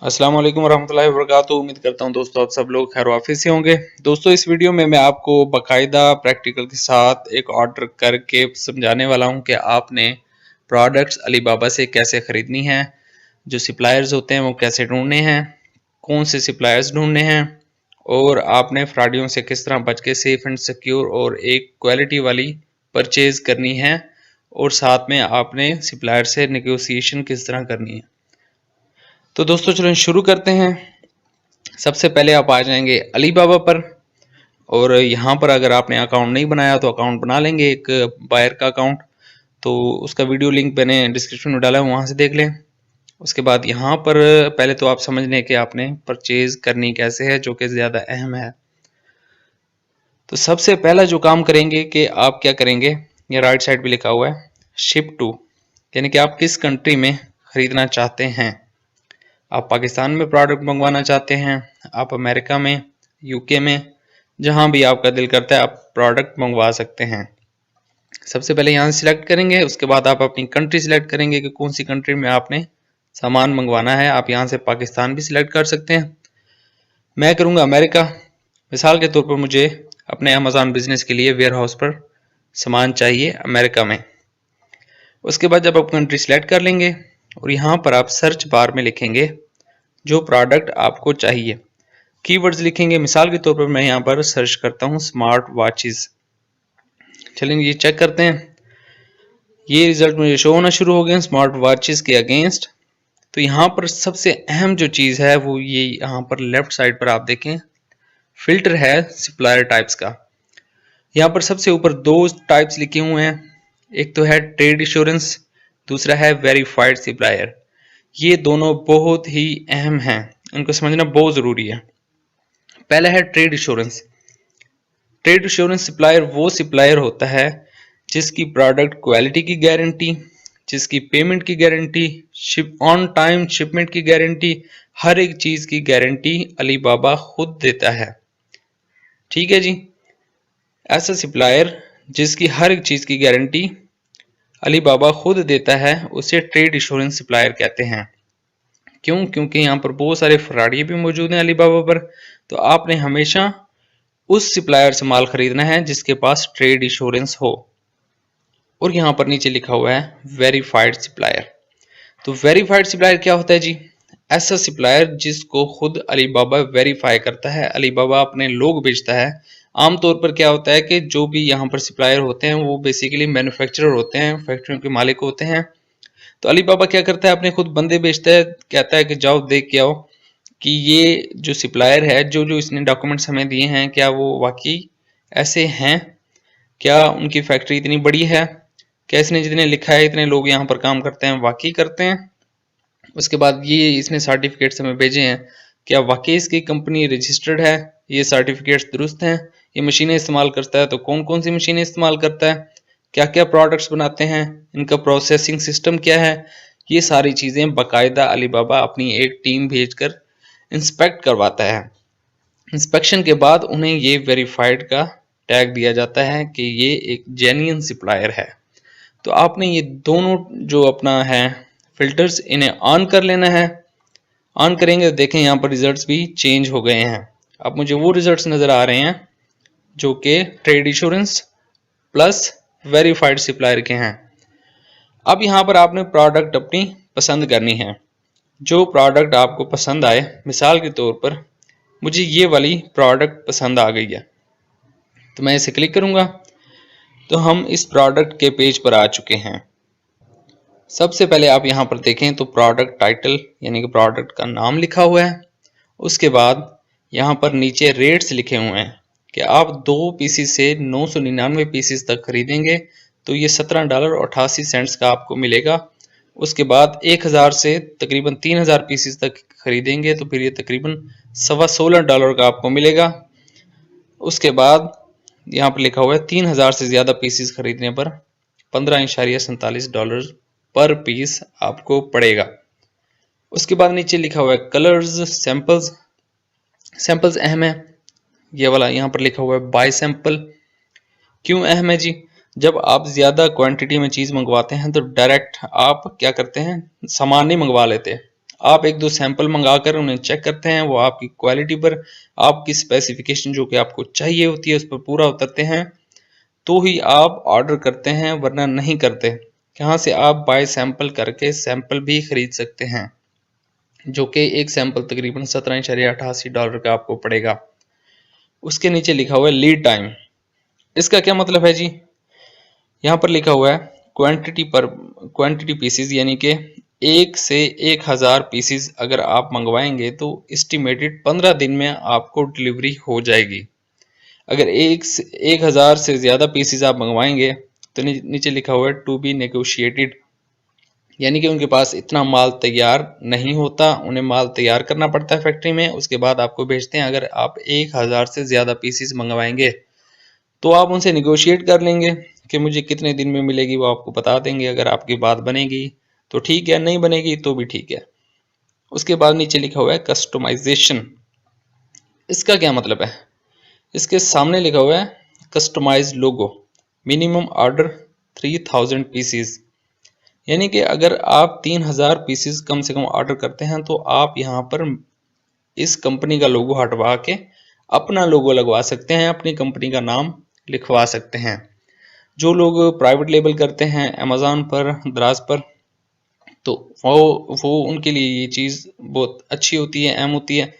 अस्सलाम वालेकुम रहमतुल्लाहि व बरकातुहू। उम्मीद करता हूँ दोस्तों आप सब लोग खैर वाफिस से होंगे। दोस्तों इस वीडियो में मैं आपको बाकायदा प्रैक्टिकल के साथ एक ऑर्डर करके समझाने वाला हूँ कि आपने प्रोडक्ट्स अलीबाबा से कैसे ख़रीदनी है, जो सप्लायर्स होते हैं वो कैसे ढूंढने हैं, कौन से सप्लायर्स ढूंढने हैं और आपने फ्रॉडियों से किस तरह बच के सेफ एंड सिक्योर और एक क्वालिटी वाली परचेज़ करनी है और साथ में आपने सप्लायर से नेगोशिएशन किस तरह करनी है। तो दोस्तों चलो शुरू करते हैं। सबसे पहले आप आ जाएंगे अलीबाबा पर और यहाँ पर अगर आपने अकाउंट नहीं बनाया तो अकाउंट बना लेंगे, एक बायर का अकाउंट। तो उसका वीडियो लिंक मैंने डिस्क्रिप्शन में डाला है, वहाँ से देख लें। उसके बाद यहाँ पर पहले तो आप समझ लें कि आपने परचेज करनी कैसे है, जो कि ज़्यादा अहम है। तो सबसे पहला जो काम करेंगे कि आप क्या करेंगे, ये राइट साइड पे लिखा हुआ है शिप टू, यानी कि आप किस कंट्री में ख़रीदना चाहते हैं। आप पाकिस्तान में प्रोडक्ट मंगवाना चाहते हैं, आप अमेरिका में, यूके में, जहां भी आपका दिल करता है आप प्रोडक्ट मंगवा सकते हैं। सबसे पहले यहाँ से सिलेक्ट करेंगे, उसके बाद आप अपनी कंट्री सिलेक्ट करेंगे कि कौन सी कंट्री में आपने सामान मंगवाना है। आप यहाँ से पाकिस्तान भी सिलेक्ट कर सकते हैं, मैं करूँगा अमेरिका। मिसाल के तौर पर मुझे अपने अमेज़ॉन बिजनेस के लिए वेयर हाउस पर सामान चाहिए अमेरिका में। उसके बाद जब आप कंट्री सिलेक्ट कर लेंगे और यहाँ पर आप सर्च बार में लिखेंगे जो प्रोडक्ट आपको चाहिए, कीवर्ड्स लिखेंगे। मिसाल के तौर पर मैं यहाँ पर सर्च करता हूँ स्मार्ट वॉचेस। चलेंगे ये चेक करते हैं, ये रिजल्ट मुझे शो होना शुरू हो गए स्मार्ट वॉचेस के अगेंस्ट। तो यहाँ पर सबसे अहम जो चीज़ है वो ये यहाँ पर लेफ्ट साइड पर आप देखें फिल्टर है सप्लायर टाइप्स का। यहाँ पर सबसे ऊपर दो टाइप्स लिखे हुए हैं, एक तो है ट्रेड इंश्योरेंस, दूसरा है वेरीफाइड सप्लायर। ये दोनों बहुत ही अहम हैं, इनको समझना बहुत ज़रूरी है। पहला है trade insurance. Trade insurance supplier वो सप्लायर होता है जिसकी प्रोडक्ट क्वालिटी की गारंटी, जिसकी पेमेंट की guarantee, ship on time shipment की गारंटी, हर एक चीज़ की गारंटी अलीबाबा खुद देता है। ठीक है जी, ऐसा सप्लायर जिसकी हर एक चीज़ की गारंटी अलीबाबा खुद देता है उसे ट्रेड इंश्योरेंस सप्लायर कहते हैं। क्यों? क्योंकि यहाँ पर बहुत सारे फ्रॉडी भी मौजूद हैं अलीबाबा पर। तो आपने हमेशा उस सप्लायर से माल खरीदना है जिसके पास ट्रेड इंश्योरेंस हो। और यहाँ पर नीचे लिखा हुआ है वेरीफाइड सप्लायर। तो वेरीफाइड सप्लायर क्या होता है जी? ऐसा सप्लायर जिसको खुद अलीबाबा वेरीफाई करता है, अलीबाबा अपने लोग भेजता है। आमतौर पर क्या होता है कि जो भी यहाँ पर सप्लायर होते हैं वो बेसिकली मैन्युफैक्चरर होते हैं, फैक्ट्रियों के मालिक होते हैं। तो अलीबाबा क्या करता है, अपने खुद बंदे भेजता है, कहता है कि जाओ देख के आओ कि ये जो सप्लायर है, जो जो इसने डॉक्यूमेंट्स हमें दिए हैं, क्या वो वाकई ऐसे हैं, क्या उनकी फैक्ट्री इतनी बड़ी है, क्या इसने जितने लिखा है इतने लोग यहाँ पर काम करते हैं वाकई करते हैं। उसके बाद ये इसने सर्टिफिकेट्स हमें भेजे हैं, क्या वाकई इसकी कंपनी रजिस्टर्ड है, ये सर्टिफिकेट्स दुरुस्त हैं, ये मशीनें इस्तेमाल करता है तो कौन कौन सी मशीनें इस्तेमाल करता है, क्या क्या प्रोडक्ट्स बनाते हैं, इनका प्रोसेसिंग सिस्टम क्या है। ये सारी चीज़ें बाकायदा अलीबाबा अपनी एक टीम भेजकर इंस्पेक्ट करवाता है। इंस्पेक्शन के बाद उन्हें ये वेरीफाइड का टैग दिया जाता है कि ये एक जेन्युइन सप्लायर है। तो आपने ये दोनों जो अपना है फिल्टर्स, इन्हें ऑन कर लेना है। ऑन करेंगे तो देखें यहाँ पर रिजल्ट्स भी चेंज हो गए हैं। अब मुझे वो रिजल्ट्स नज़र आ रहे हैं जो कि trade insurance plus verified supplier के हैं। अब यहाँ पर आपने प्रोडक्ट अपनी पसंद करनी है। जो प्रोडक्ट आपको पसंद आए, मिसाल के तौर पर मुझे ये वाली प्रोडक्ट पसंद आ गई है तो मैं इसे क्लिक करूँगा तो हम इस प्रोडक्ट के पेज पर आ चुके हैं। सबसे पहले आप यहाँ पर देखें तो प्रोडक्ट टाइटल यानी कि प्रोडक्ट का नाम लिखा हुआ है। उसके बाद यहाँ पर नीचे रेट्स लिखे हुए हैं कि आप 2 पीसीस से 999 पीसीस तक खरीदेंगे तो ये $17.88 का आपको मिलेगा। उसके बाद 1000 से तकरीबन 3000 पीसीस तक खरीदेंगे तो फिर ये तकरीबन $16.25 का आपको मिलेगा। उसके बाद यहाँ पर लिखा हुआ है 3000 से ज़्यादा पीसीस खरीदने पर $15.47 पर पीस आपको पड़ेगा। उसके बाद नीचे लिखा हुआ है कलर्स, सैंपल्स। सैंपल्स अहम है, ये वाला यहाँ पर लिखा हुआ है बाय सैंपल। क्यों अहम है जी? जब आप ज़्यादा क्वांटिटी में चीज़ मंगवाते हैं तो डायरेक्ट आप क्या करते हैं, सामान नहीं मंगवा लेते, आप एक दो सैंपल मंगाकर उन्हें चेक करते हैं, वो आपकी क्वालिटी पर, आपकी स्पेसिफिकेशन जो कि आपको चाहिए होती है उस पर पूरा उतरते हैं, तो ही आप ऑर्डर करते हैं, वरना नहीं करते। यहाँ से आप बाय सैंपल करके सैंपल भी खरीद सकते हैं, जो कि एक सैंपल तकरीबन $17.88 का आपको पड़ेगा। उसके नीचे लिखा हुआ है लीड टाइम। इसका क्या मतलब है जी? यहाँ पर लिखा हुआ है क्वांटिटी पीसीज, यानी कि 1 से 1000 पीसीज अगर आप मंगवाएंगे तो एस्टिमेटेड 15 दिन में आपको डिलीवरी हो जाएगी। अगर 1000 से ज़्यादा पीसीज आप मंगवाएंगे तो नीचे लिखा हुआ है टू बी नेगोशिएटेड, यानी कि उनके पास इतना माल तैयार नहीं होता, उन्हें माल तैयार करना पड़ता है फैक्ट्री में, उसके बाद आपको भेजते हैं। अगर आप 1000 से ज़्यादा पीसीज मंगवाएंगे तो आप उनसे निगोशिएट कर लेंगे कि मुझे कितने दिन में मिलेगी, वो आपको बता देंगे। अगर आपकी बात बनेगी तो ठीक है, नहीं बनेगी तो भी ठीक है। उसके बाद नीचे लिखा हुआ है कस्टमाइजेशन। इसका क्या मतलब है? इसके सामने लिखा हुआ है कस्टमाइज लोगो, मिनिमम ऑर्डर 3000 पीसीज, यानी कि अगर आप 3000 पीसीज कम से कम ऑर्डर करते हैं तो आप यहाँ पर इस कंपनी का लोगो हटवा के अपना लोगो लगवा सकते हैं, अपनी कंपनी का नाम लिखवा सकते हैं। जो लोग प्राइवेट लेबल करते हैं अमेज़ॉन पर, दराज पर, तो वो उनके लिए ये चीज़ बहुत अच्छी होती है, अहम होती है।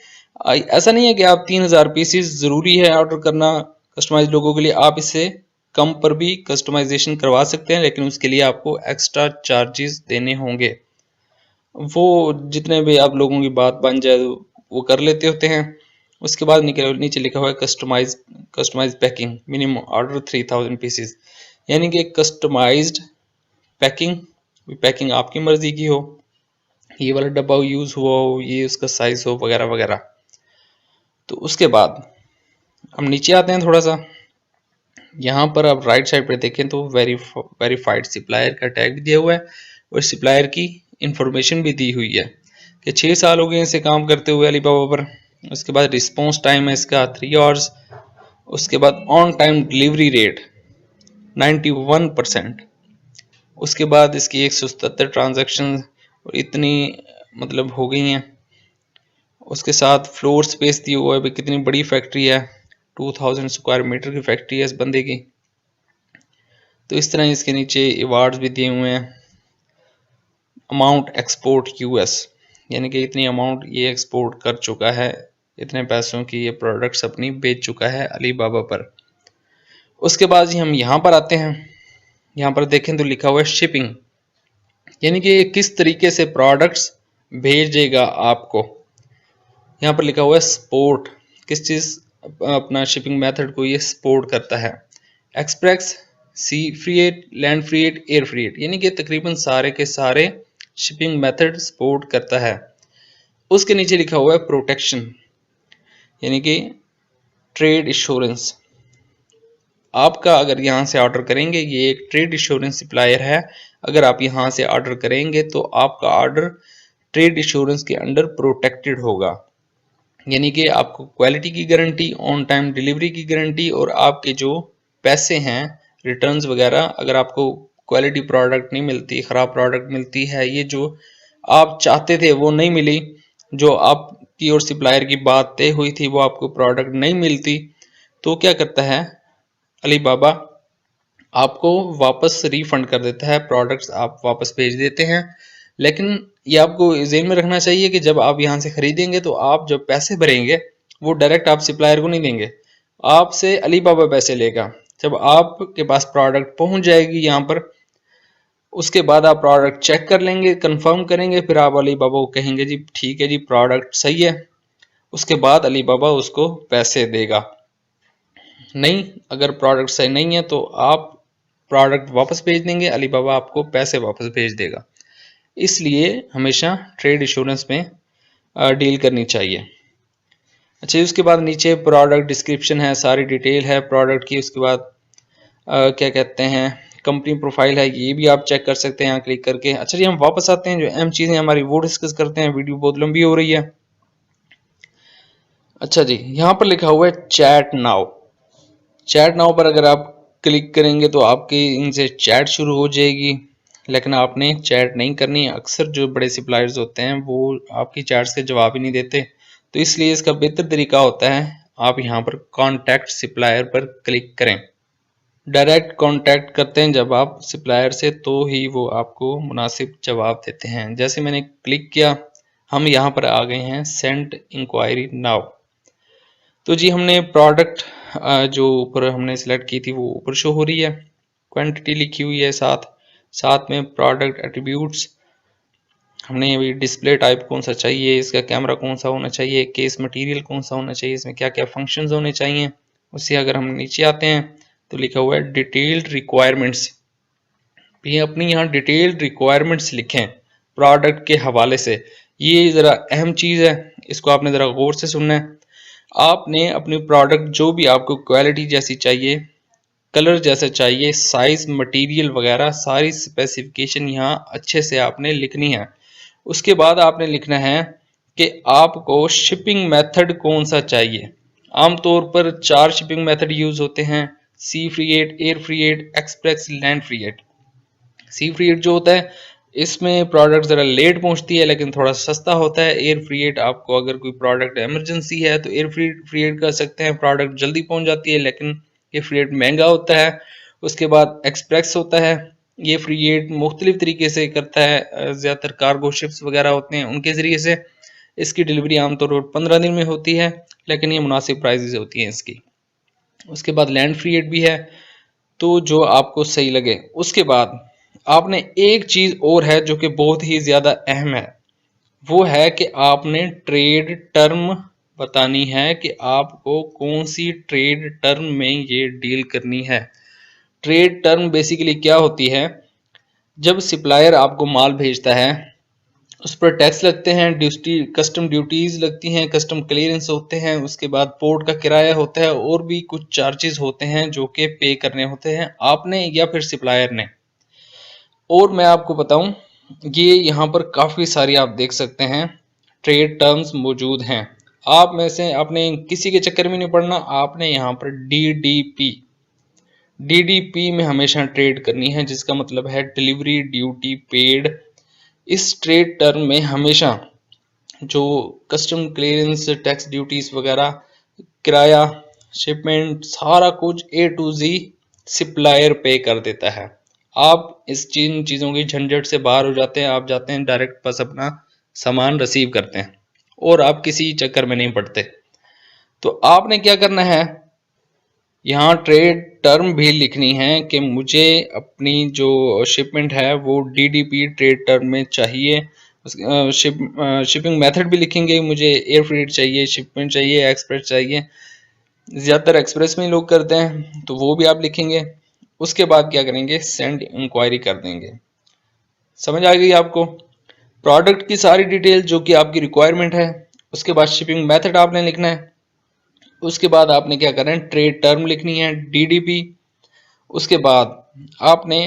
ऐसा नहीं है कि आप 3000 पीसीज ज़रूरी है ऑर्डर करना कस्टमाइज लोगों के लिए, आप इससे कम पर भी कस्टमाइजेशन करवा सकते हैं, लेकिन उसके लिए आपको एक्स्ट्रा चार्जेस देने होंगे। वो जितने भी आप लोगों की बात बन जाए वो कर लेते होते हैं। उसके बाद नीचे लिखा हुआ है customise packing, minimum order 3000 pieces, यानी कि कस्टमाइज्ड पैकिंग आपकी मर्जी की हो, ये वाला डब्बा यूज़ हुआ हो, ये उसका साइज हो, वगैरह वगैरह। तो उसके बाद हम नीचे आते हैं थोड़ा सा। यहाँ पर आप राइट साइड पर देखें तो वेरीफाइड सप्लायर का टैग भी दिया हुआ है और सप्लायर की इंफॉर्मेशन भी दी हुई है कि 6 साल हो गए इसे काम करते हुए अलीबाबा पर। उसके बाद रिस्पॉन्स टाइम है इसका 3 आवर्स। उसके बाद ऑन टाइम डिलीवरी रेट 91%। उसके बाद इसकी 177 ट्रांजैक्शन इतनी मतलब हो गई हैं। उसके साथ फ्लोर स्पेस दी हुआ है, भाई कितनी बड़ी फैक्ट्री है, 2000 स्क्वायर मीटर की फैक्ट्री है इस बंदे की। तो इस तरह इसके नीचे अवार्ड्स भी दिए हुए हैं। अमाउंट एक्सपोर्ट यूएस, यानी कि इतनी अमाउंट ये एक्सपोर्ट कर चुका है, इतने पैसों की ये प्रोडक्ट्स अपनी बेच चुका है अलीबाबा पर। उसके बाद हम यहाँ पर आते हैं। यहाँ पर देखें तो लिखा हुआ है शिपिंग, यानी कि किस तरीके से प्रोडक्ट्स भेजेगा आपको। यहाँ पर लिखा हुआ है सपोर्ट, किस चीज़ अपना शिपिंग मेथड को ये सपोर्ट करता है। एक्सप्रेस, सी फ्रीट, लैंड फ्रीट, एयर फ्रीट, यानी कि तकरीबन सारे के सारे शिपिंग मेथड सपोर्ट करता है। उसके नीचे लिखा हुआ है प्रोटेक्शन, यानी कि ट्रेड इंश्योरेंस। आपका अगर यहाँ से ऑर्डर करेंगे, ये एक ट्रेड इंश्योरेंस सप्लायर है, अगर आप यहाँ से ऑर्डर करेंगे तो आपका ऑर्डर ट्रेड इंश्योरेंस के अंडर प्रोटेक्टेड होगा, यानी कि आपको क्वालिटी की गारंटी, ऑन टाइम डिलीवरी की गारंटी, और आपके जो पैसे हैं रिटर्न्स वगैरह, अगर आपको क्वालिटी प्रोडक्ट नहीं मिलती, ख़राब प्रोडक्ट मिलती है, ये जो आप चाहते थे वो नहीं मिली, जो आपकी और सप्लायर की बात तय हुई थी वो आपको प्रोडक्ट नहीं मिलती, तो क्या करता है अलीबाबा, आपको वापस रिफंड कर देता है, प्रोडक्ट्स आप वापस भेज देते हैं। लेकिन ये आपको ज़हन में रखना चाहिए कि जब आप यहाँ से खरीदेंगे तो आप जब पैसे भरेंगे वो डायरेक्ट आप सप्लायर को नहीं देंगे, आपसे अलीबाबा पैसे लेगा। जब आपके पास प्रोडक्ट पहुँच जाएगी यहाँ पर, उसके बाद आप प्रोडक्ट चेक कर लेंगे, कंफर्म करेंगे, फिर आप अलीबाबा को कहेंगे जी ठीक है जी प्रोडक्ट सही है, उसके बाद अलीबाबा उसको पैसे देगा। नहीं, अगर प्रोडक्ट सही नहीं है तो आप प्रोडक्ट वापस भेज देंगे, अलीबाबा आपको पैसे वापस भेज देगा। इसलिए हमेशा ट्रेड इंश्योरेंस में डील करनी चाहिए। अच्छा, उसके बाद नीचे प्रोडक्ट डिस्क्रिप्शन है, सारी डिटेल है प्रोडक्ट की। उसके बाद क्या कहते हैं कंपनी प्रोफाइल है, ये भी आप चेक कर सकते हैं यहाँ क्लिक करके। अच्छा जी, हम वापस आते हैं, जो अहम चीज़ें हमारी वो डिस्कस करते हैं, वीडियो बहुत लंबी हो रही है। अच्छा जी, यहाँ पर लिखा हुआ है चैट नाउ। चैट नाउ पर अगर आप क्लिक करेंगे तो आपकी इनसे चैट शुरू हो जाएगी। लेकिन आपने चैट नहीं करनी है। अक्सर जो बड़े सप्लायर्स होते हैं वो आपकी चैट्स के जवाब ही नहीं देते, तो इसलिए इसका बेहतर तरीका होता है आप यहाँ पर कॉन्टैक्ट सप्लायर पर क्लिक करें। डायरेक्ट कांटेक्ट करते हैं जब आप सप्लायर से, तो ही वो आपको मुनासिब जवाब देते हैं। जैसे मैंने क्लिक किया, हम यहाँ पर आ गए हैं सेंड इंक्वायरी नाउ। तो जी हमने प्रोडक्ट जो ऊपर हमने सेलेक्ट की थी वो ऊपर शो हो रही है, क्वांटिटी लिखी हुई है, साथ में प्रोडक्ट एट्रीब्यूट्स हमने अभी डिस्प्ले टाइप कौन सा चाहिए, इसका कैमरा कौन सा होना चाहिए, केस मटेरियल कौन सा होना चाहिए, इसमें क्या क्या फंक्शंस होने चाहिए। उससे अगर हम नीचे आते हैं तो लिखा हुआ है डिटेल्ड रिक्वायरमेंट्स। भी अपनी यहाँ डिटेल्ड रिक्वायरमेंट्स लिखें प्रोडक्ट के हवाले से। ये ज़रा अहम चीज़ है, इसको आपने ज़रा गौर से सुनना है। आपने अपनी प्रोडक्ट जो भी आपको क्वालिटी जैसी चाहिए, कलर जैसा चाहिए, साइज, मटेरियल वगैरह सारी स्पेसिफिकेशन यहाँ अच्छे से आपने लिखनी है। उसके बाद आपने लिखना है कि आपको शिपिंग मेथड कौन सा चाहिए। आमतौर पर 4 शिपिंग मेथड यूज होते हैं, सी फ्रीट, एयर फ्रीट, एक्सप्रेस, लैंड फ्रीट। सी फ्रीट जो होता है इसमें प्रोडक्ट ज़रा लेट पहुंचती है लेकिन थोड़ा सस्ता होता है। एयर फ्रीट आपको अगर कोई प्रोडक्ट इमरजेंसी है तो एयर फ्रीट कर सकते हैं, प्रोडक्ट जल्दी पहुंच जाती है, लेकिन ये फ्रीट महंगा होता है। उसके बाद एक्सप्रेस होता है, ये फ्रीट मुख्तलिफ तरीके से करता है, ज़्यादातर कार्गो शिप्स वगैरह होते हैं उनके ज़रिए से। इसकी डिलीवरी आमतौर पर 15 दिन में होती है, लेकिन ये मुनासिब प्राइजेज होती हैं इसकी। उसके बाद लैंड फ्रीट भी है, तो जो आपको सही लगे। उसके बाद आपने एक चीज और है जो कि बहुत ही ज्यादा अहम है, वो है कि आपने ट्रेड टर्म बतानी है कि आपको कौन सी ट्रेड टर्म में ये डील करनी है। ट्रेड टर्म बेसिकली क्या होती है, जब सप्लायर आपको माल भेजता है उस पर टैक्स लगते हैं, ड्यूटी कस्टम ड्यूटीज लगती हैं, कस्टम क्लियरेंस होते हैं, उसके बाद पोर्ट का किराया होता है और भी कुछ चार्जेस होते हैं जो कि पे करने होते हैं आपने या फिर सप्लायर ने। और मैं आपको बताऊं, ये यहाँ पर काफ़ी सारी आप देख सकते हैं ट्रेड टर्म्स मौजूद हैं। आप में से आपने किसी के चक्कर में नहीं पड़ना, आपने यहाँ पर डीडीपी में हमेशा ट्रेड करनी है, जिसका मतलब है डिलीवरी ड्यूटी पेड। इस ट्रेड टर्म में हमेशा जो कस्टम क्लियरेंस, टैक्स ड्यूटीज वगैरह, किराया, शिपमेंट, सारा कुछ ए टू जी सप्लायर पे कर देता है। आप इस चीज़ों की झंझट से बाहर हो जाते हैं, आप जाते हैं डायरेक्ट बस अपना सामान रिसीव करते हैं और आप किसी चक्कर में नहीं पड़ते। तो आपने क्या करना है, यहाँ ट्रेड टर्म भी लिखनी है कि मुझे अपनी जो शिपमेंट है वो डीडीपी ट्रेड टर्म में चाहिए। शिपिंग मेथड भी लिखेंगे, मुझे एयर फ्रीट चाहिए, शिपमेंट चाहिए, एक्सप्रेस चाहिए। ज़्यादातर एक्सप्रेस में लोग करते हैं तो वो भी आप लिखेंगे। उसके बाद क्या करेंगे, सेंड इंक्वायरी कर देंगे। समझ आ गई आपको प्रोडक्ट की सारी डिटेल जो कि आपकी रिक्वायरमेंट है। उसके बाद शिपिंग मेथड आपने लिखना है। उसके बाद आपने क्या करना है, ट्रेड टर्म लिखनी है डीडीपी। उसके बाद आपने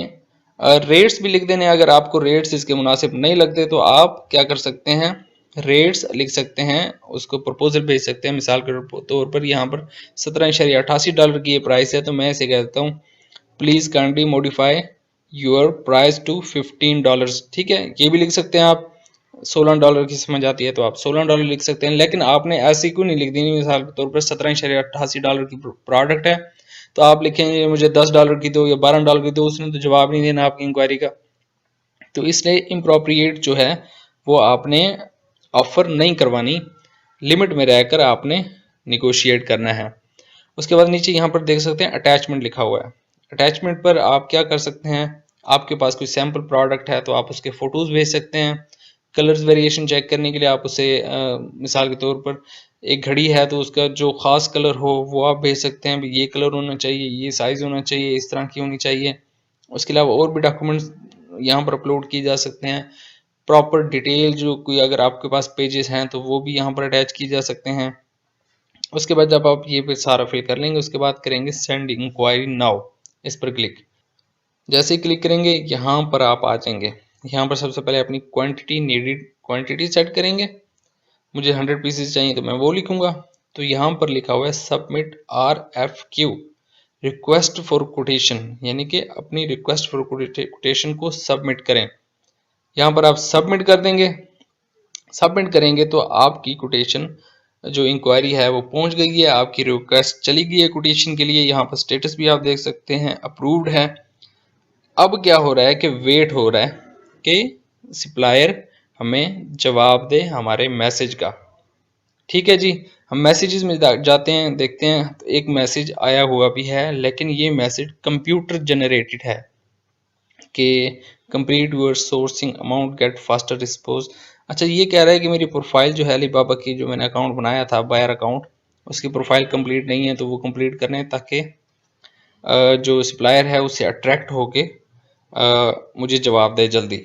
रेट्स भी लिख देने। अगर आपको रेट्स इसके मुनासिब नहीं लगते तो आप क्या कर सकते हैं, रेट्स लिख सकते हैं, उसको प्रपोजल भेज सकते हैं। मिसाल के तौर पर यहाँ पर $17.88 की ये प्राइस है, तो मैं इसे कह देता हूँ please kindly modify your price to $15। ठीक है, ये भी लिख सकते हैं आप। $16 की समझ आती है तो आप $16 लिख सकते हैं, लेकिन आपने ऐसी क्यों नहीं लिख देनी। मिसाल के तौर पर $17.88 की प्रोडक्ट है तो आप लिखेंगे मुझे $10 की दो या $12 की दो, उसने तो जवाब नहीं देना आपकी इंक्वायरी का। तो इसलिए इम्प्रोप्रिएट जो है वो आपने ऑफर नहीं करवानी, लिमिट में रहकर आपने निगोशिएट करना है। उसके बाद नीचे यहाँ पर देख सकते हैं अटैचमेंट लिखा हुआ है। अटैचमेंट पर आप क्या कर सकते हैं, आपके पास कोई सैम्पल प्रोडक्ट है तो आप उसके फोटोज भेज सकते हैं। कलर्स वेरिएशन चेक करने के लिए आप उसे मिसाल के तौर पर एक घड़ी है तो उसका जो ख़ास कलर हो वो आप भेज सकते हैं, ये कलर होना चाहिए, ये साइज़ होना चाहिए, इस तरह की होनी चाहिए। उसके अलावा और भी डॉक्यूमेंट्स यहाँ पर अपलोड किए जा सकते हैं। प्रॉपर डिटेल जो कोई अगर आपके पास पेजेस हैं तो वो भी यहाँ पर अटैच किए जा सकते हैं। उसके बाद जब आप ये पे सारा फिल कर लेंगे उसके बाद करेंगे सेंड इंक्वायरी नाउ, इस पर क्लिक। जैसे ही क्लिक करेंगे यहाँ पर आप आ जाएंगे। यहाँ पर सबसे पहले अपनी क्वांटिटी, नीडेड क्वांटिटी सेट करेंगे। मुझे 100 पीसेस चाहिए तो मैं वो लिखूंगा। तो यहाँ पर लिखा हुआ है submit RFQ। Request for quotation, यानी कि अपनी रिक्वेस्ट फॉर कोटेशन को सबमिट करें। यहाँ पर आप सबमिट कर देंगे। सबमिट करेंगे तो आपकी कोटेशन जो इंक्वायरी है वो पहुंच गई है, आपकी रिक्वेस्ट चली गई है कोटेशन के लिए। यहाँ पर स्टेटस भी आप देख सकते हैं, अप्रूव्ड है। अब क्या हो रहा है कि वेट हो रहा है कि सप्लायर हमें जवाब दे हमारे मैसेज का। ठीक है जी, हम मैसेजेस में जाते हैं, देखते हैं तो एक मैसेज आया हुआ भी है, लेकिन ये मैसेज कंप्यूटर जनरेटेड है कि complete your sourcing amount get faster response. अच्छा, ये कह रहा है कि मेरी प्रोफाइल जो है अलीबाबा की, जो मैंने अकाउंट बनाया था बायर अकाउंट, उसकी प्रोफाइल कंप्लीट नहीं है, तो वो कंप्लीट करने ताकि जो सप्लायर है उससे अट्रैक्ट होके मुझे जवाब दे जल्दी।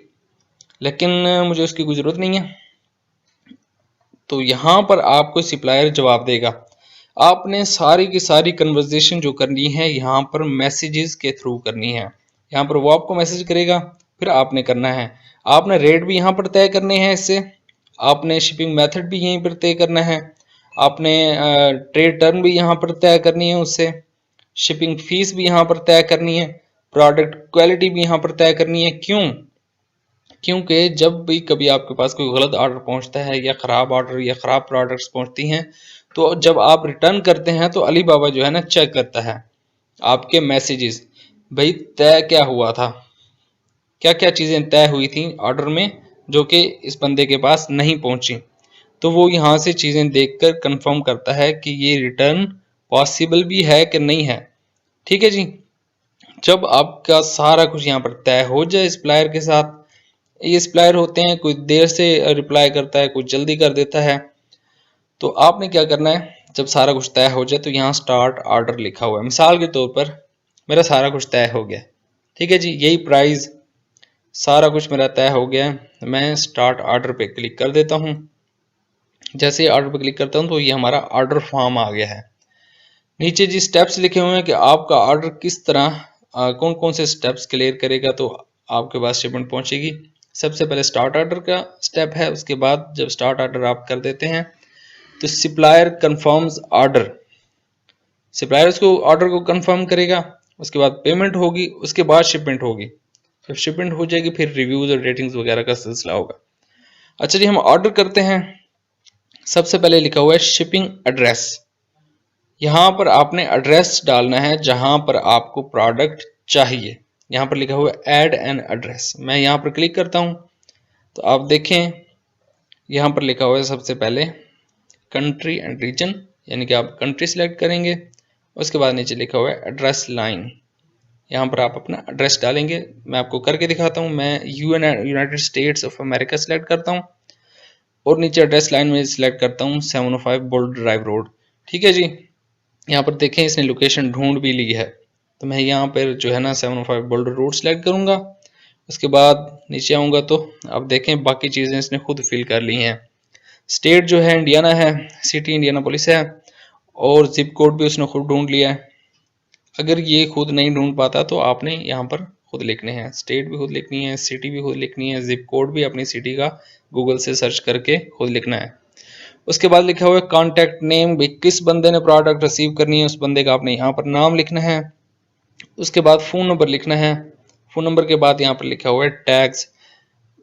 लेकिन मुझे उसकी कोई ज़रूरत नहीं है, तो यहाँ पर आपको सप्लायर जवाब देगा। आपने सारी की सारी कन्वर्जेशन जो करनी है यहाँ पर मैसेजेस के थ्रू करनी है। यहाँ पर वो आपको मैसेज करेगा, फिर आपने करना है। आपने रेट भी यहाँ पर तय करने हैं इससे, आपने शिपिंग मेथड भी यहीं पर तय करना है, आपने ट्रेड टर्म भी यहाँ पर तय करनी है उससे, शिपिंग फीस भी यहाँ पर तय करनी है, प्रोडक्ट क्वालिटी भी यहाँ पर तय करनी है। क्यों? क्योंकि जब भी कभी आपके पास कोई गलत ऑर्डर पहुंचता है या ख़राब ऑर्डर या ख़राब प्रोडक्ट्स पहुंचती हैं, तो जब आप रिटर्न करते हैं तो अलीबाबा जो है ना चेक करता है आपके मैसेजेस, भाई तय क्या हुआ था, क्या क्या चीज़ें तय हुई थी ऑर्डर में जो कि इस बंदे के पास नहीं पहुंची। तो वो यहाँ से चीज़ें देखकर कंफर्म करता है कि ये रिटर्न पॉसिबल भी है कि नहीं है। ठीक है जी, जब आपका सारा कुछ यहाँ पर तय हो जाए सप्लायर के साथ, ये सप्लायर होते हैं, कोई देर से रिप्लाई करता है, कोई जल्दी कर देता है, तो आपने क्या करना है, जब सारा कुछ तय हो जाए तो यहाँ स्टार्ट ऑर्डर लिखा हुआ है। मिसाल के तौर पर मेरा सारा कुछ तय हो गया, ठीक है जी, यही प्राइस सारा कुछ मेरा तय हो गया, मैं स्टार्ट ऑर्डर पे क्लिक कर देता हूँ। जैसे ही ऑर्डर पे क्लिक करता हूँ तो ये हमारा ऑर्डर फॉर्म आ गया है। नीचे जी स्टेप्स लिखे हुए हैं कि आपका ऑर्डर किस तरह कौन कौन से स्टेप्स क्लियर करेगा तो आपके पास शिपमेंट पहुंचेगी। सबसे पहले स्टार्ट ऑर्डर का स्टेप है, उसके बाद जब स्टार्ट ऑर्डर आप कर देते हैं तो सप्लायर कंफर्म्स ऑर्डर, सप्लायर उसको ऑर्डर को कंफर्म करेगा, उसके बाद पेमेंट होगी, उसके बाद शिपमेंट होगी। जब शिपमेंट हो जाएगी फिर रिव्यूज और रेटिंग्स वगैरह का सिलसिला होगा। अच्छा जी, हम ऑर्डर करते हैं। सबसे पहले लिखा हुआ है शिपिंग एड्रेस, यहाँ पर आपने एड्रेस डालना है जहां पर आपको प्रोडक्ट चाहिए। यहाँ पर लिखा हुआ है ऐड एन एड्रेस, मैं यहाँ पर क्लिक करता हूँ तो आप देखें यहाँ पर लिखा हुआ है सबसे पहले कंट्री एंड रीजन, यानी कि आप कंट्री सिलेक्ट करेंगे। उसके बाद नीचे लिखा हुआ है एड्रेस लाइन, यहाँ पर आप अपना एड्रेस डालेंगे। मैं आपको करके दिखाता हूँ, मैं United states of America select करता हूँ और नीचे एड्रेस लाइन में सिलेक्ट करता हूँ 705 बोल्ड ड्राइव रोड। ठीक है जी, यहाँ पर देखें इसने लोकेशन ढूंढ भी ली है, तो मैं यहाँ पर जो है ना 705 बोल्डर रोड सेलेक्ट करूँगा। उसके बाद नीचे आऊँगा तो आप देखें बाकी चीज़ें इसने खुद फिल कर ली हैं। स्टेट जो है इंडियाना है, सिटी इंडियानापोलिस है, और जिप कोड भी उसने खुद ढूंढ लिया है। अगर ये खुद नहीं ढूंढ पाता तो आपने यहाँ पर खुद लिखने हैं, स्टेट भी खुद लिखनी है, सिटी भी खुद लिखनी है, जिप कोड भी अपनी सिटी का गूगल से सर्च करके खुद लिखना है। उसके बाद लिखा हुआ है कॉन्टैक्ट नेम, भी किस बंदे ने प्रोडक्ट रिसीव करनी है उस बंदे का आपने यहाँ पर नाम लिखना है। उसके बाद फ़ोन नंबर लिखना है। फ़ोन नंबर के बाद यहाँ पर लिखा हुआ है टैग्स,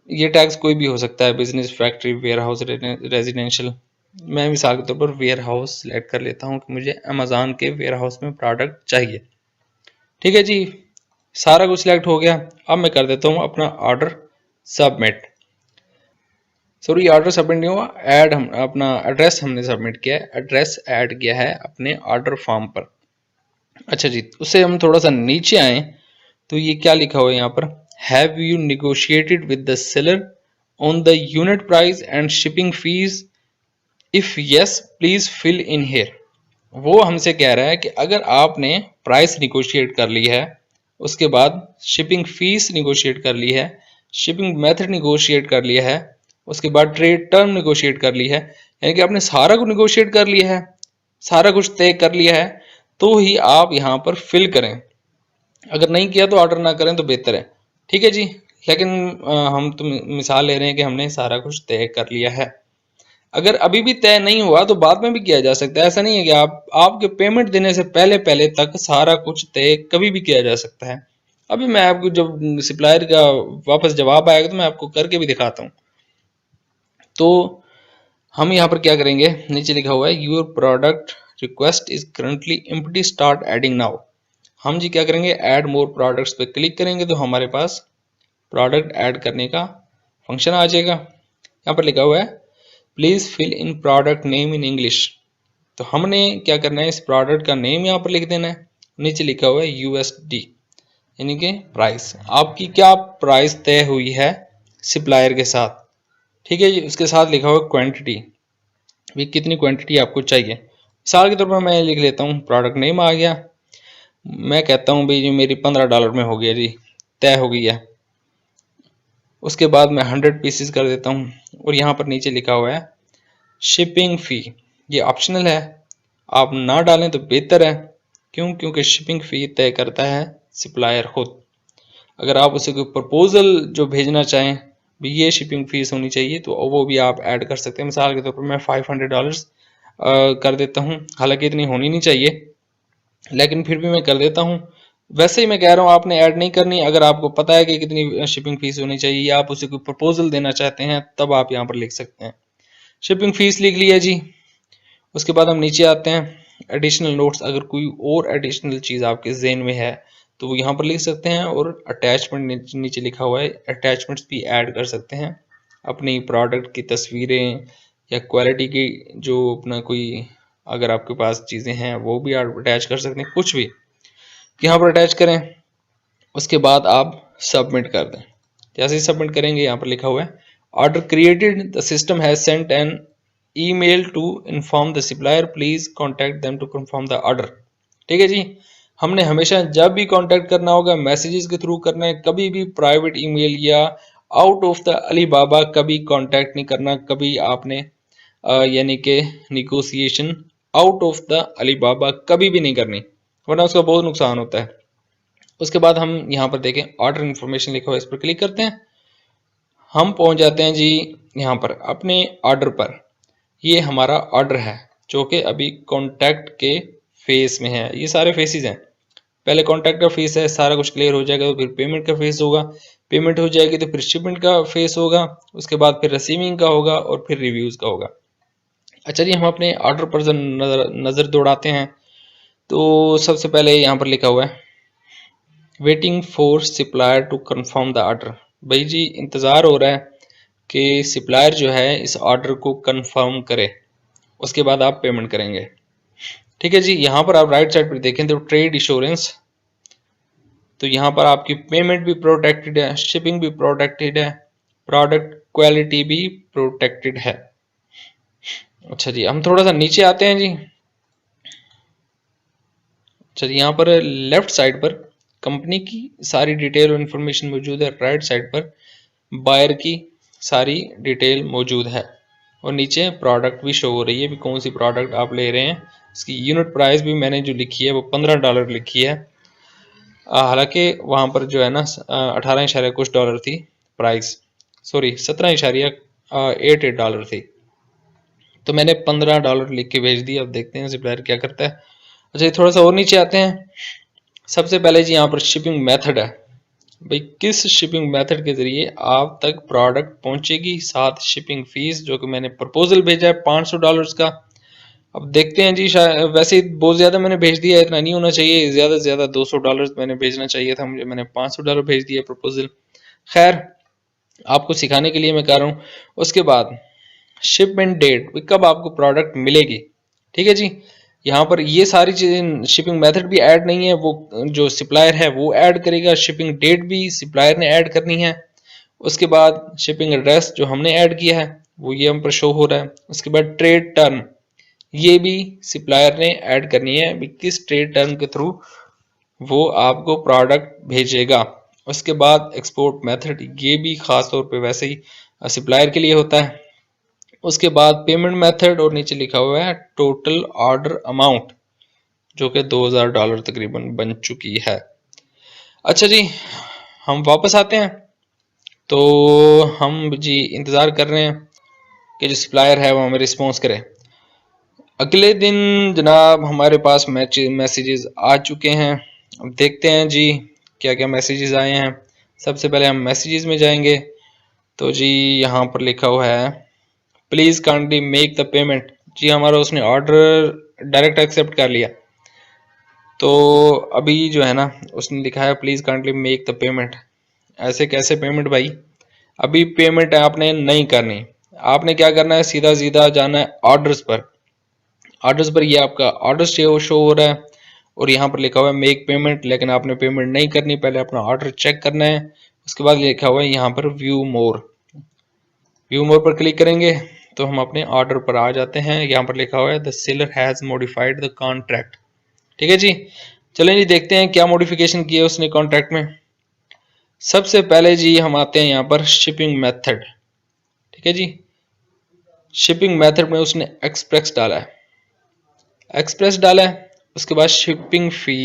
ये टैग्स कोई भी हो सकता है, business, factory, warehouse, residential. मैं मिसाल के तौर पर वेयर हाउस सेलेक्ट कर लेता हूँ कि मुझे अमेज़ॉन के वेयर हाउस में प्रोडक्ट चाहिए। ठीक है जी, सारा कुछ सिलेक्ट हो गया। अब मैं कर देता हूँ अपना order submit. Sorry, order submit नहीं हुआ, ऐड हम अपना एड्रेस हमने सबमिट किया है, एड्रेस ऐड किया है अपने ऑर्डर फॉर्म पर। अच्छा जी, उससे हम थोड़ा सा नीचे आए तो ये क्या लिखा हुआ है यहाँ पर, have you negotiated with the seller on the unit price and shipping fees, if yes please fill in here. वो हमसे कह रहा है कि अगर आपने प्राइस निगोशिएट कर ली है, उसके बाद शिपिंग फीस निगोशिएट कर ली है, शिपिंग मेथड निगोशिएट कर लिया है, उसके बाद ट्रेड टर्म निगोशिएट कर ली है, यानी कि आपने सारा कुछ निगोशिएट कर लिया है, सारा कुछ तय कर लिया है, तो ही आप यहाँ पर फिल करें। अगर नहीं किया तो ऑर्डर ना करें तो बेहतर है। ठीक है जी, लेकिन हम तो मिसाल ले रहे हैं कि हमने सारा कुछ तय कर लिया है। अगर अभी भी तय नहीं हुआ तो बाद में भी किया जा सकता है। ऐसा नहीं है कि आपके पेमेंट देने से पहले पहले तक सारा कुछ तय कभी भी किया जा सकता है। अभी मैं आपको जब सप्लायर का वापस जवाब आएगा तो मैं आपको करके भी दिखाता हूँ। तो हम यहाँ पर क्या करेंगे, नीचे लिखा हुआ है your product request is currently empty, start adding now. हम जी क्या करेंगे, ऐड मोर प्रोडक्ट्स पे क्लिक करेंगे तो हमारे पास प्रोडक्ट ऐड करने का फंक्शन आ जाएगा। यहाँ पर लिखा हुआ है please fill in product name in English. तो हमने क्या करना है, इस प्रोडक्ट का नेम यहाँ पर लिख देना है। नीचे लिखा हुआ है यूएसडी यानी कि प्राइस, आपकी क्या प्राइस तय हुई है सप्लायर के साथ, ठीक है जी। उसके साथ लिखा हुआ क्वांटिटी, भी कितनी क्वांटिटी आपको चाहिए। मिसाल के तौर पर मैं लिख लेता हूँ, प्रोडक्ट नेम आ गया, मैं कहता हूँ भाई जी मेरी $15 में हो गया जी, तय हो गई है। उसके बाद मैं 100 पीसेस कर देता हूँ और यहाँ पर नीचे लिखा हुआ है शिपिंग फ़ी, ये ऑप्शनल है, आप ना डालें तो बेहतर है। क्यों? क्योंकि शिपिंग फ़ी तय करता है सप्लायर खुद। अगर आप उसे कोई प्रपोजल जो भेजना चाहें भी ये शिपिंग फीस होनी चाहिए तो वो भी आप ऐड कर सकते हैं। मिसाल के तौर पर मैं $500 कर देता हूँ, हालांकि इतनी होनी नहीं चाहिए लेकिन फिर भी मैं कर देता हूँ। वैसे ही मैं कह रहा हूँ आपने ऐड नहीं करनी, अगर आपको पता है कि कितनी शिपिंग फीस होनी चाहिए या आप उसे कोई प्रपोजल देना चाहते हैं तब आप यहाँ पर लिख सकते हैं। शिपिंग फीस लिख लिया जी। उसके बाद हम नीचे आते हैं एडिशनल नोट्स, अगर कोई और एडिशनल चीज़ आपके ज़हन में है तो वो यहाँ पर लिख सकते हैं। और अटैचमेंट नीचे लिखा हुआ है, अटैचमेंट्स भी ऐड कर सकते हैं, अपनी प्रोडक्ट की तस्वीरें या क्वालिटी की जो अपना कोई अगर आपके पास चीज़ें हैं वो भी आप अटैच कर सकते हैं, कुछ भी यहाँ पर अटैच करें। उसके बाद आप सबमिट कर दें। जैसे ही सबमिट करेंगे यहाँ पर लिखा हुआ है order created, the system has sent an email to inform the supplier, please contact them to confirm the order. ठीक है जी। हमने हमेशा जब भी कांटेक्ट करना होगा मैसेजेस के थ्रू करना है, कभी भी प्राइवेट ईमेल या आउट ऑफ द अलीबाबा कभी कांटेक्ट नहीं करना। कभी आपने यानी कि negotiation out of the Alibaba कभी भी नहीं करनी, वरना उसका बहुत नुकसान होता है। उसके बाद हम यहाँ पर देखें ऑर्डर इन्फॉर्मेशन लिखा हुआ है, इस पर क्लिक करते हैं। हम पहुंच जाते हैं जी यहाँ पर अपने ऑर्डर पर। ये हमारा ऑर्डर है जो कि अभी कॉन्टैक्ट के फेस में है। ये सारे फेसेस हैं, पहले कॉन्टैक्ट का फेस है, सारा कुछ क्लियर हो जाएगा तो फिर पेमेंट का फेस होगा, पेमेंट हो जाएगी तो फिर शिपमेंट का फेस होगा, उसके बाद फिर रिसीविंग का होगा और फिर रिव्यूज़ का होगा। अच्छा जी, हम अपने ऑर्डर पर नज़र दौड़ाते हैं तो सबसे पहले यहाँ पर लिखा हुआ है waiting for supplier to confirm the order. भाई जी इंतज़ार हो रहा है कि सप्लायर जो है इस ऑर्डर को कंफर्म करे, उसके बाद आप पेमेंट करेंगे। ठीक है जी। यहाँ पर आप राइट साइड पर देखें तो ट्रेड इंश्योरेंस, तो यहाँ पर आपकी पेमेंट भी प्रोटेक्टेड है, शिपिंग भी प्रोटेक्टेड है, प्रोडक्ट क्वालिटी भी प्रोटेक्टेड है। अच्छा जी, हम थोड़ा सा नीचे आते हैं जी। अच्छा जी, यहाँ पर लेफ्ट साइड पर कंपनी की सारी डिटेल और इन्फॉर्मेशन मौजूद है, राइट साइड पर बायर की सारी डिटेल मौजूद है और नीचे प्रोडक्ट भी शो हो रही है भी कौन सी प्रोडक्ट आप ले रहे हैं। इसकी यूनिट प्राइस भी मैंने जो लिखी है वो $15 लिखी है, हालांकि वहाँ पर जो है ना 18 कुछ डॉलर थी प्राइस, सॉरी $17.88 थी, तो मैंने $15 लिख के भेज दिया। अब देखते हैं सप्लायर क्या करता है। अच्छा, थोड़ा सा और नीचे आते हैं। सबसे पहले जी यहाँ पर शिपिंग मेथड है, भाई किस शिपिंग मेथड के जरिए आप तक प्रोडक्ट पहुंचेगी, साथ शिपिंग फीस जो कि मैंने प्रपोजल भेजा है $500 का। अब देखते हैं जी, वैसे बहुत ज़्यादा मैंने भेज दिया, इतना नहीं होना चाहिए, ज़्यादा से ज़्यादा $200 मैंने भेजना चाहिए था मुझे, मैंने $500 भेज दिया प्रपोजल। खैर आपको सिखाने के लिए मैं कर रहा हूँ। उसके बाद शिपमेंट डेट, कब आपको प्रोडक्ट मिलेगी। ठीक है जी। यहाँ पर ये सारी चीज़ें, शिपिंग मेथड भी ऐड नहीं है, वो जो सप्लायर है वो ऐड करेगा, शिपिंग डेट भी सप्लायर ने ऐड करनी है। उसके बाद शिपिंग एड्रेस जो हमने ऐड किया है वो ये हम पर शो हो रहा है। उसके बाद ट्रेड टर्म ये भी सप्लायर ने ऐड करनी है, भी किस ट्रेड टर्म के थ्रू वो आपको प्रोडक्ट भेजेगा। उसके बाद एक्सपोर्ट मेथड ये भी खास तौर पे वैसे ही सप्लायर के लिए होता है। उसके बाद पेमेंट मेथड और नीचे लिखा हुआ है टोटल ऑर्डर अमाउंट जो कि $2000 तकरीबन बन चुकी है। अच्छा जी, हम वापस आते हैं तो हम जी इंतज़ार कर रहे हैं कि जो सप्लायर है वो हमें रिस्पॉन्स करे। अगले दिन जनाब हमारे पास मैसेजेस आ चुके हैं। अब देखते हैं जी क्या क्या मैसेजेस आए हैं। सबसे पहले हम मैसेजेस में जाएंगे तो जी यहाँ पर लिखा हुआ है please kindly make the payment. जी हमारा उसने ऑर्डर डायरेक्ट एक्सेप्ट कर लिया, तो अभी जो है ना उसने लिखा है please kindly make the payment. ऐसे कैसे पेमेंट भाई, अभी पेमेंट आपने नहीं करनी। आपने क्या करना है, सीधा सीधा जाना है ऑर्डर्स पर। ऑर्डर्स पर ये आपका ऑर्डर शो हो रहा है और यहाँ पर लिखा हुआ है मेक पेमेंट, लेकिन आपने पेमेंट नहीं करनी, पहले अपना ऑर्डर चेक करना है। उसके बाद लिखा हुआ है यहाँ पर व्यू मोर। व्यू मोर पर क्लिक करेंगे तो हम अपने ऑर्डर पर आ जाते हैं। यहाँ पर लिखा हुआ है the seller has modified the contract. ठीक है जी, चलें जी देखते हैं क्या मॉडिफिकेशन किया उसने कॉन्ट्रैक्ट में। सबसे पहले जी हम आते हैं यहाँ पर शिपिंग मेथड। ठीक है जी, शिपिंग मेथड में उसने एक्सप्रेस डाला है, एक्सप्रेस डाला है। उसके बाद शिपिंग फी,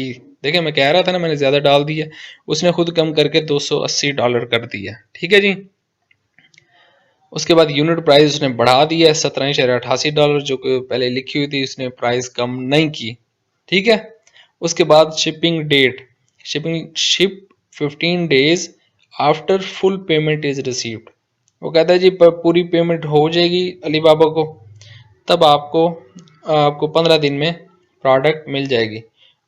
देखिए मैं कह रहा था ना मैंने ज्यादा डाल दी है, उसने खुद कम करके $280 कर दिया। ठीक है जी, उसके बाद यूनिट प्राइस उसने बढ़ा दिया है $17.88, जो कि पहले लिखी हुई थी, उसने प्राइस कम नहीं की। ठीक है, उसके बाद shipping date, ship 15 days after full payment is received. वो कहता है जी पूरी पेमेंट हो जाएगी अलीबाबा को, तब आपको 15 दिन में प्रोडक्ट मिल जाएगी।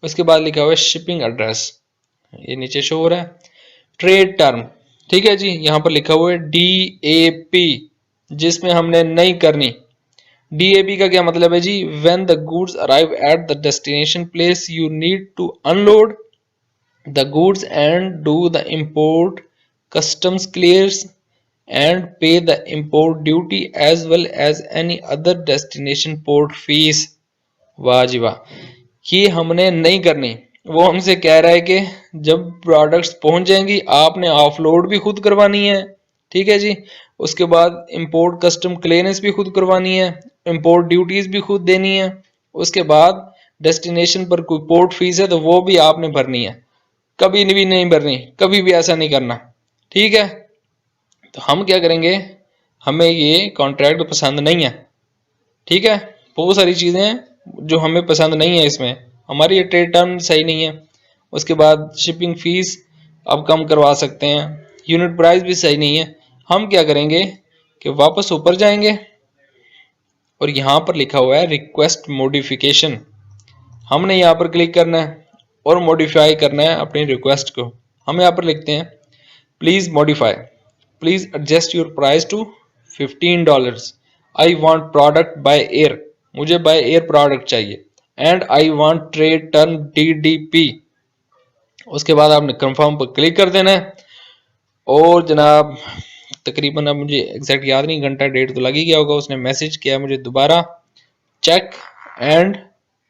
उसके बाद लिखा हुआ है शिपिंग एड्रेस, ये नीचे शो हो रहा है। ट्रेड टर्म, ठीक है जी, यहाँ पर लिखा हुआ है DAP, जिसमें हमने नहीं करनी। DAP का क्या मतलब है जी, when the goods arrive at the destination place you need to unload the goods and do the import customs clears and pay the import duty as well as any other destination port fees। वाह जी वाह, ये हमने नहीं करनी। वो हमसे कह रहा है कि जब प्रोडक्ट्स पहुंच जाएंगी आपने ऑफलोड भी खुद करवानी है। ठीक है जी, उसके बाद इंपोर्ट कस्टम क्लियरेंस भी खुद करवानी है, इंपोर्ट ड्यूटीज भी खुद देनी है। उसके बाद डेस्टिनेशन पर कोई पोर्ट फीस है तो वो भी आपने भरनी है, कभी भी नहीं भरनी, कभी भी ऐसा नहीं करना। ठीक है, तो हम क्या करेंगे, हमें ये कॉन्ट्रैक्ट पसंद नहीं है। ठीक है, बहुत सारी चीज़ें हैं जो हमें पसंद नहीं है इसमें, हमारी ये ट्रेड टर्म सही नहीं है। उसके बाद शिपिंग फीस अब कम करवा सकते हैं, यूनिट प्राइस भी सही नहीं है। हम क्या करेंगे कि वापस ऊपर जाएंगे और यहाँ पर लिखा हुआ है रिक्वेस्ट मॉडिफिकेशन, हमने यहाँ पर क्लिक करना है और मॉडिफाई करना है अपनी रिक्वेस्ट को। हम यहाँ पर लिखते हैं please modify, please adjust your price to $15। I want product by air, मुझे बाय एयर प्रोडक्ट चाहिए। And I want trade term DDP। उसके बाद आपने कंफर्म पर क्लिक कर देना है और जनाब तकरीबन, अब मुझे एग्जैक्ट याद नहीं, घंटा डेढ़ तो लग ही गया होगा। उसने मैसेज किया मुझे दोबारा, check and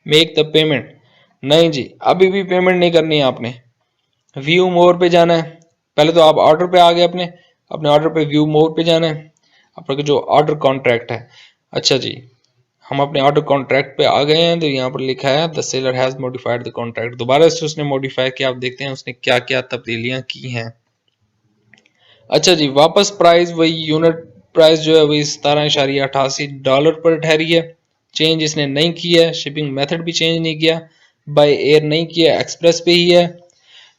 make the payment. नहीं जी, अभी भी पेमेंट नहीं करनी है आपने, व्यू मोर पे जाना है। पहले तो आप ऑर्डर पे आ गए, अपने ऑर्डर पे व्यू मोर पे जाना है, आपका जो ऑर्डर कॉन्ट्रैक्ट है। अच्छा जी, हम अपने ऑर्डर कॉन्ट्रैक्ट पे आ गए हैं, तो यहाँ पर लिखा है the seller has modified the contract. दोबारा से उसने मॉडिफाई किया, आप देखते हैं उसने क्या क्या तब्दीलियां की हैं। अच्छा जी, वापस प्राइस वही, यूनिट प्राइस जो है वही $17.88 पर ठहरी है, चेंज इसने नहीं किया है। शिपिंग मेथड भी चेंज नहीं किया, बाय एयर नहीं किया, एक्सप्रेस पे ही है।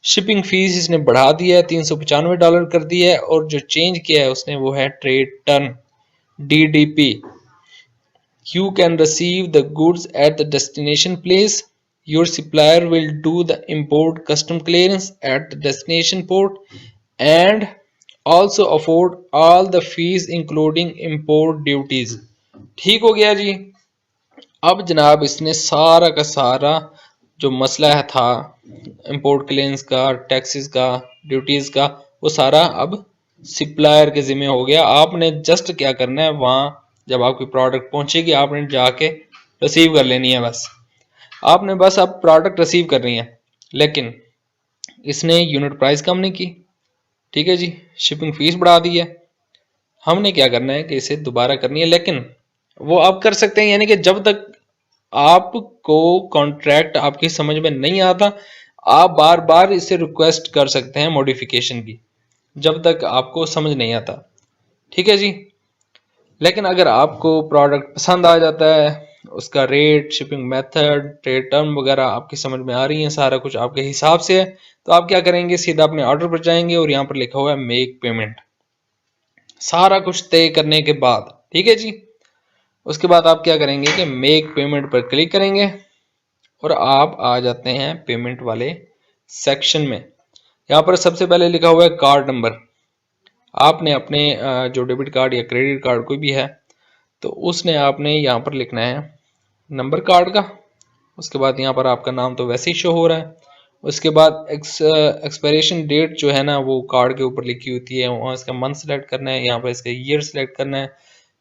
शिपिंग फीस इसने बढ़ा दिया है, $395 कर दिया है, और जो चेंज किया है उसने वो है trade turn DDP। You can receive the goods at the destination place, your supplier will do the import custom clearance eight the destination port and also afford all the fees including import duties. ठीक हो गया जी। अब जनाब इसने सारा का सारा जो मसला है था इंपोर्ट क्लियरेंस का, टैक्सेस का, ड्यूटीज का, वो सारा अब सप्लायर के जिम्मे हो गया। आपने जस्ट क्या करना है, वहां जब आपकी प्रोडक्ट पहुंचेगी आपने जाके रिसीव कर लेनी है, बस आपने बस अब प्रोडक्ट रिसीव करनी है। लेकिन इसने यूनिट प्राइस कम नहीं की, ठीक है जी, शिपिंग फीस बढ़ा दी है। हमने क्या करना है कि इसे दोबारा करनी है, लेकिन वो आप कर सकते हैं, यानी कि जब तक आपको कॉन्ट्रैक्ट आपकी समझ में नहीं आता आप बार बार इसे रिक्वेस्ट कर सकते हैं मॉडिफिकेशन की, जब तक आपको समझ नहीं आता। ठीक है जी, लेकिन अगर आपको प्रोडक्ट पसंद आ जाता है, उसका rate, shipping method, trade term वगैरह आपकी समझ में आ रही है, सारा कुछ आपके हिसाब से है, तो आप क्या करेंगे, सीधा अपने ऑर्डर पर जाएंगे और यहाँ पर लिखा हुआ है मेक पेमेंट। सारा कुछ तय करने के बाद, ठीक है जी, उसके बाद आप क्या करेंगे कि मेक पेमेंट पर क्लिक करेंगे और आप आ जाते हैं पेमेंट वाले सेक्शन में। यहाँ पर सबसे पहले लिखा हुआ है कार्ड नंबर। आपने अपने जो डेबिट कार्ड या क्रेडिट कार्ड कोई भी है तो उसने आपने यहाँ पर लिखना है नंबर कार्ड का। उसके बाद यहाँ पर आपका नाम तो वैसे ही शो हो रहा है। उसके बाद एक्सपायरेशन डेट जो है ना वो कार्ड के ऊपर लिखी होती है, वहाँ इसका मंथ सेलेक्ट करना है, यहाँ पर इसका ईयर सेलेक्ट करना है।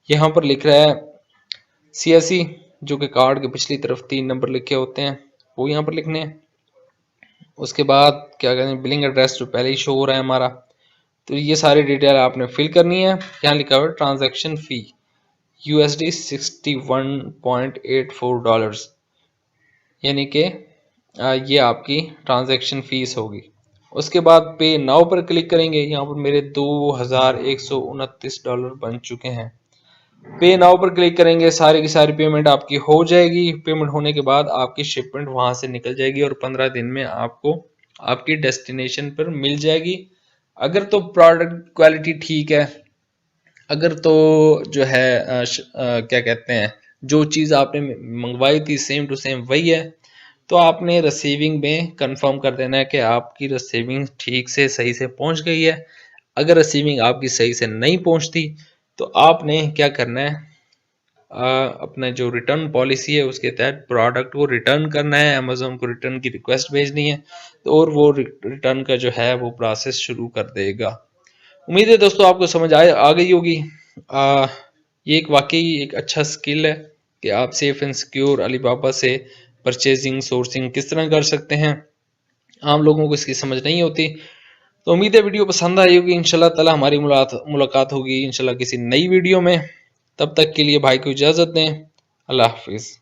यहाँ पर लिख रहा है CSE जो कि कार्ड के पिछली तरफ 3 नंबर लिखे होते हैं वो यहाँ पर लिखने हैं। उसके बाद क्या कहते हैं, बिलिंग एड्रेस जो पहले ही शो हो रहा है हमारा, तो ये सारी डिटेल आपने फिल करनी है। यहाँ लिखा हुआ है ट्रांजैक्शन फी USD $61.84, यानी कि ये आपकी ट्रांजैक्शन फीस होगी। उसके बाद पे नाउ पर क्लिक करेंगे। यहाँ पर मेरे $2129 बन चुके हैं। पे नाउ पर क्लिक करेंगे, सारी की सारी पेमेंट आपकी हो जाएगी। पेमेंट होने के बाद आपकी शिपमेंट वहां से निकल जाएगी और 15 दिन में आपको आपकी डेस्टिनेशन पर मिल जाएगी। अगर तो प्रोडक्ट क्वालिटी ठीक है, अगर तो जो है क्या कहते हैं, जो चीज़ आपने मंगवाई थी सेम टू सेम वही है, तो आपने रिसीविंग में कंफर्म कर देना है कि आपकी रिसीविंग ठीक से सही से पहुंच गई है। अगर रिसीविंग आपकी सही से नहीं पहुंचती तो आपने क्या करना है, अपना जो रिटर्न पॉलिसी है उसके तहत प्रोडक्ट को रिटर्न करना है, अमेजोन को रिटर्न की रिक्वेस्ट भेजनी है, तो और वो रिटर्न का जो है वो प्रोसेस शुरू कर देगा। उम्मीद है दोस्तों आपको समझ आ गई होगी। ये एक वाकई एक अच्छा स्किल है कि आप सेफ एंड सिक्योर अलीबाबा से परचेजिंग सोर्सिंग किस तरह कर सकते हैं। आम लोगों को इसकी समझ नहीं होती। तो उम्मीद है वीडियो पसंद आई होगी। इंशाल्लाह ताला हमारी मुलाकात होगी इंशाल्लाह किसी नई वीडियो में। तब तक के लिए भाई को इजाज़त दें। अल्लाह हाफिज़।